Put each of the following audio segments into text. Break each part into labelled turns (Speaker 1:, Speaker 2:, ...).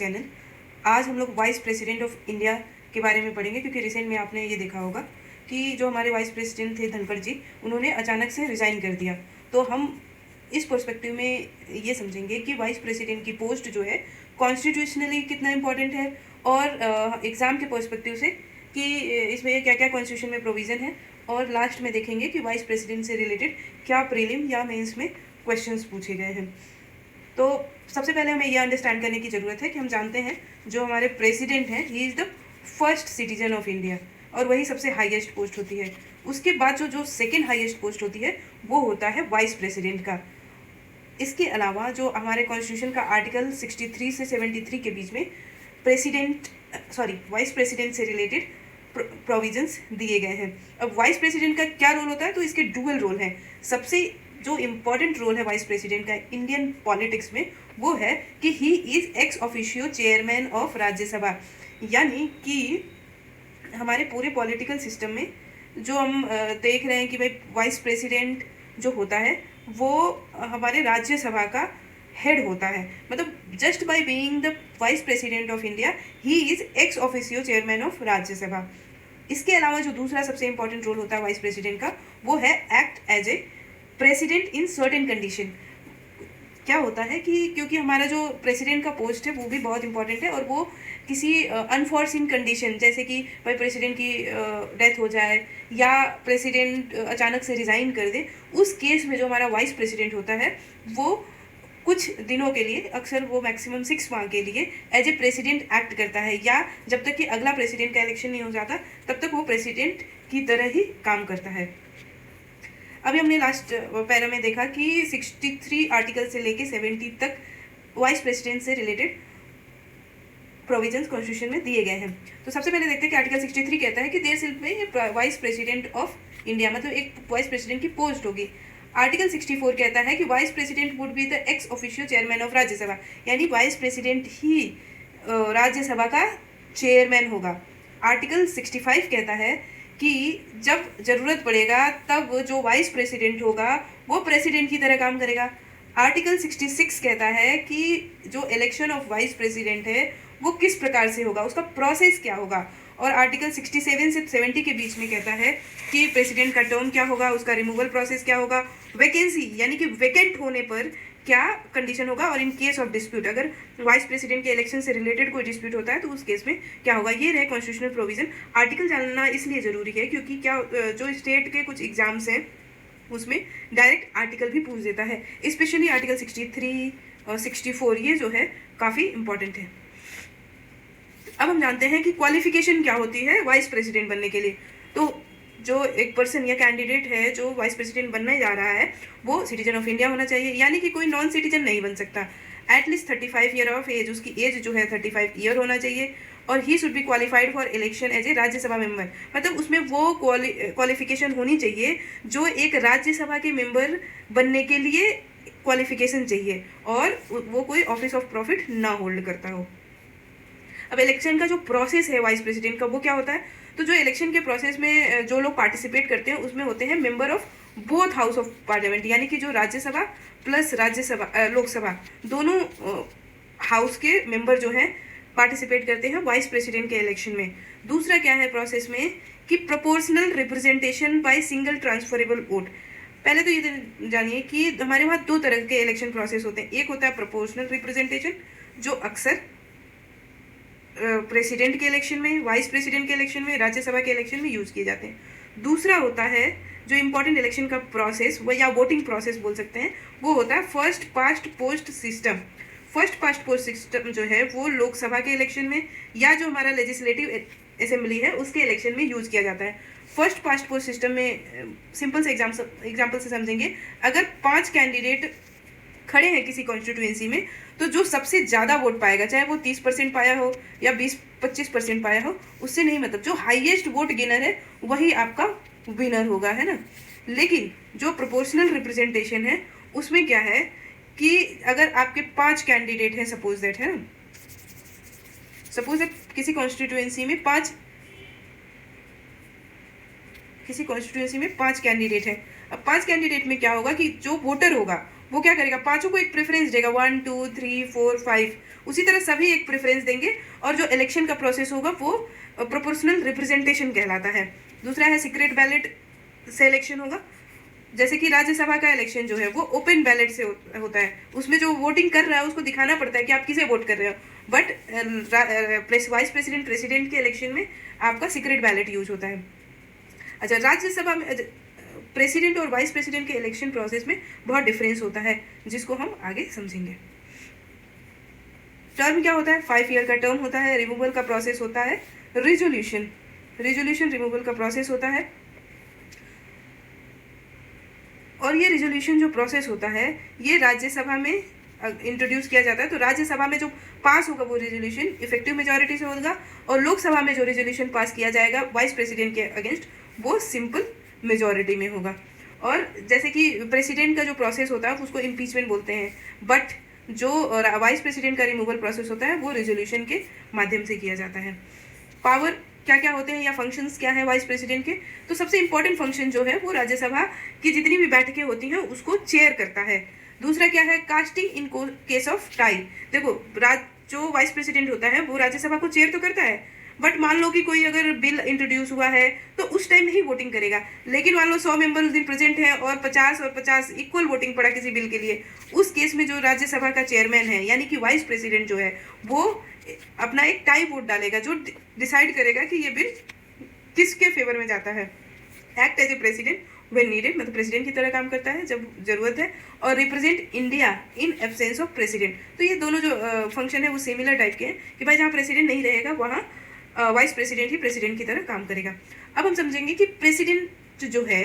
Speaker 1: Channel. आज हम लोग वाइस प्रेसिडेंट ऑफ इंडिया के बारे में पढ़ेंगे, क्योंकि रिसेंट में आपने ये देखा होगा कि जो हमारे वाइस प्रेसिडेंट थे धनखड़ जी, उन्होंने अचानक से रिज़ाइन कर दिया। तो हम इस पर्सपेक्टिव में ये समझेंगे कि वाइस प्रेसिडेंट की पोस्ट जो है कॉन्स्टिट्यूशनली कितना इम्पोर्टेंट है, और एग्ज़ाम के पर्सपेक्टिव से कि इसमें क्या क्या कॉन्स्टिट्यूशन में प्रोविज़न है, और लास्ट में देखेंगे कि वाइस प्रेसिडेंट से रिलेटेड क्या प्रीलिम या मेंस में क्वेश्चंस पूछे गए हैं। तो सबसे पहले हमें यह अंडरस्टैंड करने की ज़रूरत है कि हम जानते हैं जो हमारे प्रेसिडेंट हैं, he is the first citizen of India, और वही सबसे हाईएस्ट पोस्ट होती है। उसके बाद जो सेकंड हाईएस्ट पोस्ट होती है वो होता है वाइस प्रेसिडेंट का। इसके अलावा जो हमारे कॉन्स्टिट्यूशन का आर्टिकल 63 से 73 के बीच में वाइस प्रेसिडेंट से रिलेटेड प्रोविजंस दिए गए हैं। अब वाइस प्रेसिडेंट का क्या रोल होता है, तो इसके डुअल रोल हैं। सबसे जो इम्पॉर्टेंट रोल है वाइस प्रेसिडेंट का इंडियन पॉलिटिक्स में, वो है कि he is x officio chairman of Rajya Sabha. यानी कि हमारे पूरे पॉलिटिकल सिस्टम में जो हम देख रहे हैं कि भाई वाइस प्रेसिडेंट जो होता है वो हमारे राज्यसभा का हेड होता है। मतलब just by being the vice president of India he is x officio chairman of Rajya Sabha. इसके अलावा जो दूसरा सबसे इंपॉर्टेंट रोल होता है वाइस प्रेसिडेंट का, वो है act as a president in certain condition. क्या होता है कि क्योंकि हमारा जो प्रेसिडेंट का पोस्ट है वो भी बहुत इंपॉर्टेंट है, और वो किसी अनफॉर्सिन कंडीशन, जैसे कि भाई प्रेसिडेंट की डेथ हो जाए या प्रेसिडेंट अचानक से रिज़ाइन कर दे, उस केस में जो हमारा वाइस प्रेसिडेंट होता है वो कुछ दिनों के लिए, अक्सर वो मैक्सिमम 6 माह के लिए एज ए प्रेसिडेंट एक्ट करता है, या जब तक कि अगला प्रेसिडेंट का इलेक्शन नहीं हो जाता तब तक वो प्रेसिडेंट की तरह ही काम करता है। अभी हमने लास्ट पैरा में देखा कि 63 आर्टिकल से लेके 70 तक वाइस प्रेसिडेंट से रिलेटेड प्रोविजंस कॉन्स्टिट्यूशन में दिए गए हैं। तो सबसे पहले देखते हैं कि आर्टिकल 63 कहता है कि there shall be vice president of India, मतलब एक वाइस प्रेसिडेंट की पोस्ट होगी। आर्टिकल 64 कहता है कि vice president would be the ex officio chairman of Rajya Sabha, यानी वाइस प्रेसिडेंट ही राज्यसभा का चेयरमैन होगा। आर्टिकल 65 कहता है कि जब ज़रूरत पड़ेगा तब जो वाइस प्रेसिडेंट होगा वो प्रेसिडेंट की तरह काम करेगा। आर्टिकल 66 कहता है कि जो इलेक्शन ऑफ वाइस प्रेसिडेंट है वो किस प्रकार से होगा, उसका प्रोसेस क्या होगा। और आर्टिकल 67 से 70 के बीच में कहता है कि प्रेसिडेंट का टर्म क्या होगा, उसका रिमूवल प्रोसेस क्या होगा, वैकेंसी यानी कि वैकेंट होने पर क्या कंडीशन होगा, और इन केस ऑफ डिस्प्यूट, अगर वाइस प्रेसिडेंट के इलेक्शन से रिलेटेड कोई डिस्प्यूट होता है तो उस केस में क्या होगा। ये रहे कॉन्स्टिट्यूशनल प्रोविजन। आर्टिकल जानना इसलिए ज़रूरी है क्योंकि क्या जो स्टेट के कुछ एग्जाम्स हैं उसमें डायरेक्ट आर्टिकल भी पूछ देता है, स्पेशली आर्टिकल 63 और 64, ये जो है काफ़ी इंपॉर्टेंट है। अब हम जानते हैं कि क्वालिफिकेशन क्या होती है वाइस प्रेसिडेंट बनने के लिए। तो जो एक पर्सन या कैंडिडेट है जो वाइस प्रेसिडेंट बनने जा रहा है वो सिटीजन ऑफ इंडिया होना चाहिए, यानी कि कोई नॉन सिटीजन नहीं बन सकता। एटलीस्ट 35 ईयर ऑफ एज, उसकी एज जो है 35 ईयर होना चाहिए, और ही should be qualified for election as a Rajya Sabha member. मतलब उसमें वो क्वालिफिकेशन होनी चाहिए जो एक राज्यसभा के मेंबर बनने के लिए क्वालिफिकेशन चाहिए, और वो कोई ऑफिस ऑफ प्रॉफिट ना होल्ड करता हो। अब इलेक्शन का जो प्रोसेस है वाइस प्रेसिडेंट का वो क्या होता है, तो जो इलेक्शन के प्रोसेस में जो लोग पार्टिसिपेट करते हैं उसमें होते हैं member of both house of parliament, यानी कि जो राज्यसभा प्लस लोकसभा दोनों हाउस के मेंबर जो हैं पार्टिसिपेट करते हैं वाइस प्रेसिडेंट के इलेक्शन में। दूसरा क्या है प्रोसेस में कि proportional representation by single transferable vote. पहले तो ये जानिए कि हमारे वहाँ 2 तरह के इलेक्शन प्रोसेस होते हैं। एक होता है प्रोपोर्शनल रिप्रेजेंटेशन जो अक्सर प्रेसिडेंट के इलेक्शन में, वाइस प्रेसिडेंट के इलेक्शन में, राज्यसभा के इलेक्शन में यूज़ किए जाते हैं। दूसरा होता है जो इम्पोर्टेंट इलेक्शन का प्रोसेस, वो या वोटिंग प्रोसेस बोल सकते हैं, वो होता है first past post system. First past post system जो है वो लोकसभा के इलेक्शन में या जो हमारा लेजिस्लेटिव असेंबली है उसके इलेक्शन में यूज़ किया जाता है। फर्स्ट पास्ट पोस्ट सिस्टम में सिंपल से एग्जाम्पल से समझेंगे, अगर 5 कैंडिडेट खड़े हैं किसी कॉन्स्टिट्यूएंसी में, तो जो सबसे ज़्यादा वोट पाएगा, चाहे वो 30% पाया हो या 20-25% पाया हो, उससे नहीं, मतलब जो हाईएस्ट वोट गेनर है वही आपका विनर होगा, है ना। लेकिन जो प्रोपोर्शनल रिप्रेजेंटेशन है उसमें क्या है कि अगर आपके 5 कैंडिडेट हैं, सपोज दैट, है ना, सपोज दैट किसी कॉन्स्टिट्यूएंसी में 5 कैंडिडेट हैं। अब 5 कैंडिडेट में क्या होगा कि जो वोटर होगा वो क्या करेगा, पांचों को एक प्रेफरेंस देगा, 1 2 3 4 5, उसी तरह सभी एक प्रेफरेंस देंगे। और जो इलेक्शन का प्रोसेस होगा वो प्रोपोर्शनल रिप्रेजेंटेशन कहलाता है। दूसरा है सीक्रेट बैलेट से इलेक्शन होगा। जैसे कि राज्यसभा का इलेक्शन जो है वो ओपन बैलेट से होता है, उसमें जो वोटिंग कर रहा है उसको दिखाना पड़ता है कि आप किसे वोट कर रहे हो। बट वाइस प्रेसिडेंट प्रेसिडेंट के इलेक्शन में आपका सीक्रेट बैलेट यूज होता है। अच्छा, राज्यसभा में प्रेसिडेंट और वाइस प्रेसिडेंट के इलेक्शन प्रोसेस में बहुत डिफरेंस होता है, जिसको हम आगे समझेंगे। टर्म क्या होता है, 5 ईयर का टर्म होता है। रिमूवल का प्रोसेस होता है रिजोल्यूशन, रिमूवल का प्रोसेस होता है। और ये रिजोल्यूशन जो प्रोसेस होता है ये राज्यसभा में इंट्रोड्यूस किया जाता है। तो राज्यसभा में जो पास होगा वो रेजोल्यूशन इफेक्टिव मेजॉरिटी से होगा, और लोकसभा में जो रेजोल्यूशन पास किया जाएगा वाइस प्रेसिडेंट के अगेंस्ट वो सिंपल मेजॉरिटी में होगा। और जैसे कि प्रेसिडेंट का जो प्रोसेस होता है उसको इम्पीचमेंट बोलते हैं, बट जो वाइस प्रेसिडेंट का रिमूवल प्रोसेस होता है वो रेजोल्यूशन के माध्यम से किया जाता है। पावर क्या क्या होते हैं या फंक्शंस क्या है वाइस प्रेसिडेंट के, तो सबसे इंपॉर्टेंट फंक्शन जो है वो राज्यसभा की जितनी भी बैठकें होती हैं उसको चेयर करता है। दूसरा क्या है, casting in case of tie. देखो जो वाइस प्रेसिडेंट होता है वो राज्यसभा को चेयर तो करता है, बट मान लो कि कोई अगर बिल इंट्रोड्यूस हुआ है तो उस टाइम ही वोटिंग करेगा। लेकिन मान लो 100 मेंबर उस दिन प्रेजेंट है और 50 इक्वल वोटिंग पड़ा किसी बिल के लिए, उस केस में जो राज्यसभा का चेयरमैन है यानी कि वाइस प्रेसिडेंट जो है वो अपना एक टाई वोट डालेगा जो डिसाइड करेगा कि ये बिल किसके फेवर में जाता है। Act as a president when needed, मतलब प्रेसिडेंट की तरह काम करता है जब जरूरत है, और represent India in absence of president. तो ये दोनों जो फंक्शन है वो सिमिलर टाइप के हैं कि भाई जहाँ प्रेसिडेंट नहीं रहेगा वहाँ वाइस प्रेसिडेंट ही प्रेसिडेंट की तरह काम करेगा। अब हम समझेंगे कि प्रेसिडेंट जो है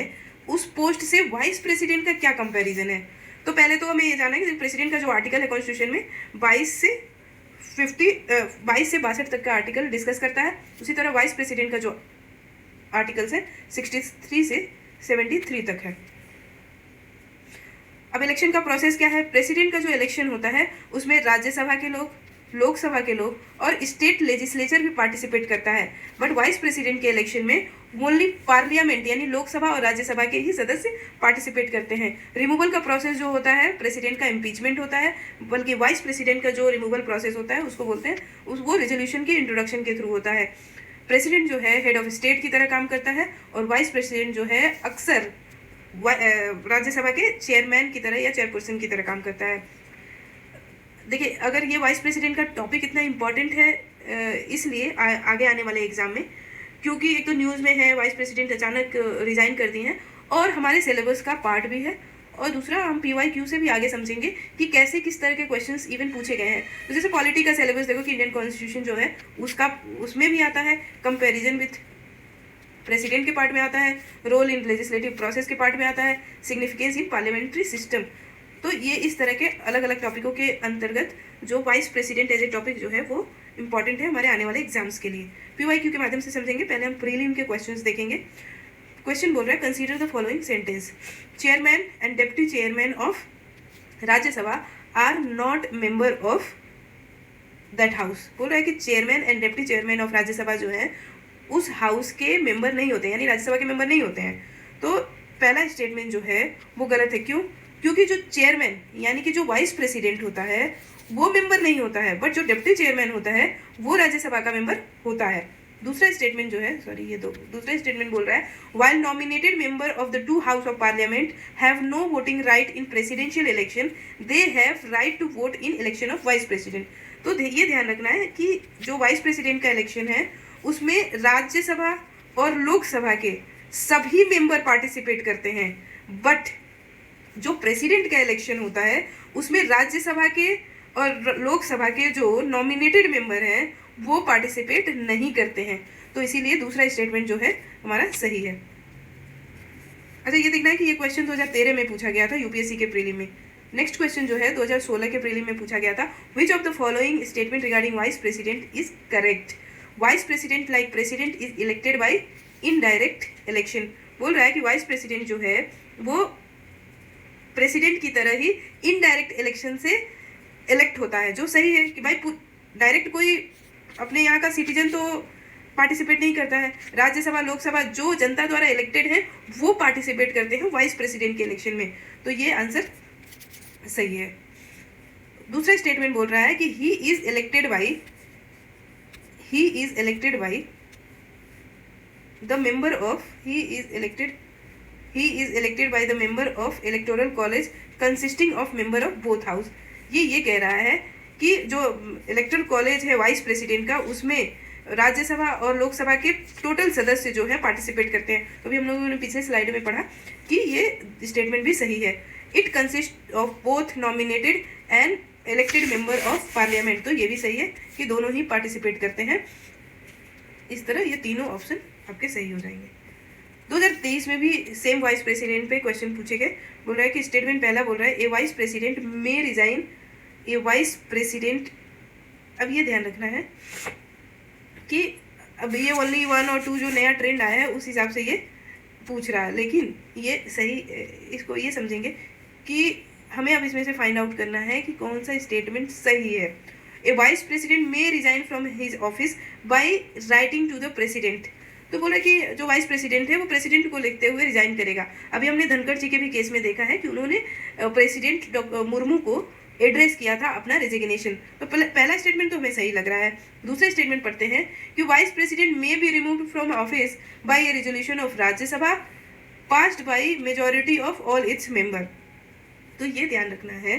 Speaker 1: उस पोस्ट से वाइस प्रेसिडेंट का क्या कंपैरिजन है। तो पहले तो हमें ये जानना है कि प्रेसिडेंट का जो आर्टिकल है कॉन्स्टिट्यूशन में 22 से 62 तक का आर्टिकल डिस्कस करता है। उसी तरह वाइस प्रेसिडेंट का जो आर्टिकल्स है 63 से 73 तक है। अब इलेक्शन का प्रोसेस क्या है, प्रेसिडेंट का जो इलेक्शन होता है उसमें राज्यसभा के लोग, लोकसभा के लोग और स्टेट लेजिस्लेचर भी पार्टिसिपेट करता है। बट वाइस प्रेसिडेंट के इलेक्शन में ओनली पार्लियामेंट यानी लोकसभा और राज्यसभा के ही सदस्य पार्टिसिपेट करते हैं। रिमूवल का प्रोसेस जो होता है प्रेसिडेंट का इम्पीचमेंट होता है, बल्कि वाइस प्रेसिडेंट का जो रिमूवल प्रोसेस होता है उसको बोलते हैं वो रेजोल्यूशन के इंट्रोडक्शन के थ्रू होता है। प्रेसिडेंट जो है हेड ऑफ स्टेट की तरह काम करता है, और वाइस प्रेसिडेंट जो है अक्सर राज्यसभा के चेयरमैन की तरह या चेयरपर्सन की तरह काम करता है। देखिए, अगर ये वाइस प्रेसिडेंट का टॉपिक इतना इम्पॉर्टेंट है इसलिए आगे आने वाले एग्जाम में, क्योंकि एक तो न्यूज़ में है वाइस प्रेसिडेंट अचानक रिजाइन कर दिए हैं और हमारे सिलेबस का पार्ट भी है, और दूसरा हम PYQ से भी आगे समझेंगे कि कैसे किस तरह के क्वेश्चंस इवन पूछे गए हैं। तो जैसे पॉलिटी का सिलेबस देखो कि इंडियन कॉन्स्टिट्यूशन जो है उसमें भी आता है, कंपैरिजन विथ प्रेसिडेंट के पार्ट में आता है, रोल इन लेजिस्लेटिव प्रोसेस के पार्ट में आता है, सिग्निफिकेंस इन पार्लियामेंट्री सिस्टम। तो ये इस तरह के अलग अलग टॉपिकों के अंतर्गत जो vice president as a topic जो है वो इंपॉर्टेंट है हमारे आने वाले एग्जाम्स के लिए। PYQ के माध्यम से समझेंगे। पहले हम प्रीलिम के क्वेश्चंस देखेंगे। क्वेश्चन बोल रहा है, consider the following sentence, chairman and deputy chairman of Rajya Sabha are not member of that house. बोल रहा है कि chairman and deputy chairman of Rajya Sabha जो है उस हाउस के मेंबर नहीं होते, यानी राज्यसभा के मेंबर नहीं होते हैं। तो पहला स्टेटमेंट जो है वो गलत है। क्यों? क्योंकि जो चेयरमैन यानी कि जो वाइस प्रेसिडेंट होता है वो मेंबर नहीं होता है, बट जो डिप्टी चेयरमैन होता है वो राज्यसभा का मेंबर होता है। दूसरा स्टेटमेंट जो है, दूसरा स्टेटमेंट बोल रहा है, while nominated member of the two house of parliament have no voting right in presidential election, they have right to vote in election of vice president. तो ये ध्यान रखना है कि जो वाइस प्रेसिडेंट का इलेक्शन है उसमें राज्यसभा और लोकसभा के सभी मेंबर पार्टिसिपेट करते हैं, बट जो प्रेसिडेंट का इलेक्शन होता है उसमें राज्यसभा के और लोकसभा के जो नॉमिनेटेड मेंबर हैं वो पार्टिसिपेट नहीं करते हैं। तो इसीलिए दूसरा स्टेटमेंट जो है हमारा सही है। अच्छा, ये देखना है कि ये क्वेश्चन 2013 में पूछा गया था UPSC के प्रीलिम में। नेक्स्ट क्वेश्चन जो है 2016 के प्रीलिम में पूछा गया था, which of the following statement regarding vice president is correct. Vice president like president is elected by indirect election. बोल रहा है कि वाइस प्रेसिडेंट जो है वो प्रेसिडेंट की तरह ही इनडायरेक्ट इलेक्शन से इलेक्ट होता है, जो सही है कि भाई डायरेक्ट कोई अपने यहाँ का सिटीजन तो पार्टिसिपेट नहीं करता है। राज्यसभा लोकसभा जो जनता द्वारा इलेक्टेड है वो पार्टिसिपेट करते हैं वाइस प्रेसिडेंट के इलेक्शन में। तो ये आंसर सही है। दूसरा स्टेटमेंट बोल रहा है कि he is elected by the member of he is elected by the member of electoral college consisting of member of both house. ये कह रहा है कि जो इलेक्टोरल कॉलेज है वाइस प्रेसिडेंट का, उसमें राज्यसभा और लोकसभा के टोटल सदस्य जो है पार्टिसिपेट करते हैं। तो अभी हम लोगों ने पिछले स्लाइड में पढ़ा कि ये स्टेटमेंट भी सही है। It consist of both nominated and elected member of parliament, तो ये भी सही है कि दोनों ही पार्टिसिपेट करते हैं। इस तरह ये तीनों ऑप्शन आपके सही हो जाएंगे। 2023 में भी सेम वाइस प्रेसिडेंट पे क्वेश्चन पूछे गए। बोल रहा है कि स्टेटमेंट पहला बोल रहा है a vice president may resign, A vice president, अब ये ध्यान रखना है कि अब ये ओनली 1 और 2 जो नया ट्रेंड आया है उस हिसाब से ये पूछ रहा है, लेकिन ये सही, इसको ये समझेंगे कि हमें अब इसमें से फाइंड आउट करना है कि कौन सा स्टेटमेंट सही है। A vice president may resign from his office by writing to the president, तो बोला कि जो वाइस प्रेसिडेंट है वो प्रेसिडेंट को लिखते हुए रिजाइन करेगा। अभी हमने धनखड़ जी के भी केस में देखा है कि उन्होंने प्रेसिडेंट डॉक्टर मुर्मू को एड्रेस किया था अपना रेजिग्नेशन। तो पहला स्टेटमेंट तो हमें सही लग रहा है। दूसरा स्टेटमेंट पढ़ते हैं कि vice president may be removed from office by a resolution of Rajya Sabha passed by majority of all its member. तो ये ध्यान रखना है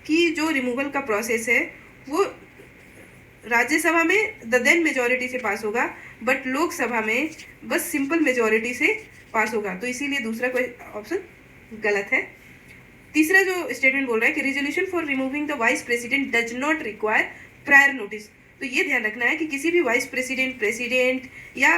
Speaker 1: कि जो रिमूवल का प्रोसेस है वो राज्यसभा में द देन मेजॉरिटी से पास होगा, बट लोकसभा में बस सिंपल मेजॉरिटी से पास होगा। तो इसीलिए दूसरा ऑप्शन गलत है। तीसरा जो स्टेटमेंट बोल रहा है कि resolution for removing the vice president does not require prior notice, तो ये ध्यान रखना है कि किसी भी वाइस प्रेसिडेंट, प्रेसिडेंट या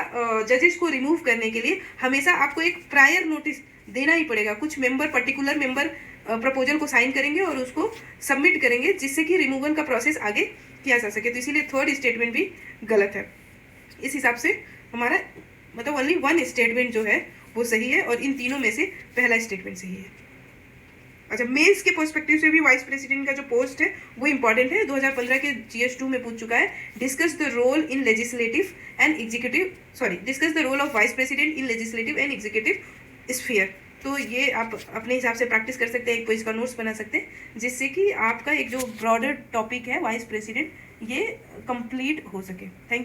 Speaker 1: जजेस को रिमूव करने के लिए हमेशा आपको एक प्रायर नोटिस देना ही पड़ेगा। कुछ मेंबर, पर्टिकुलर मेंबर प्रपोजल को साइन करेंगे और उसको सबमिट करेंगे जिससे कि रिमूवल का प्रोसेस आगे किया जा सके। तो इसीलिए थर्ड स्टेटमेंट भी गलत है। इस हिसाब से हमारा मतलब ओनली 1 स्टेटमेंट जो है वो सही है और इन तीनों में से पहला स्टेटमेंट सही है। अच्छा, मेंस के पर्सपेक्टिव से भी वाइस प्रेसिडेंट का जो पोस्ट है वो इंपॉर्टेंट है। 2015 के GS2 में पूछ चुका है। Discuss the role in legislative and executive, discuss the role of vice president in legislative and executive sphere. तो ये आप अपने हिसाब से प्रैक्टिस कर सकते हैं, एक पेज का नोट्स बना सकते हैं जिससे कि आपका एक जो ब्रॉडर टॉपिक है वाइस प्रेसिडेंट ये कंप्लीट हो सके। Thank you.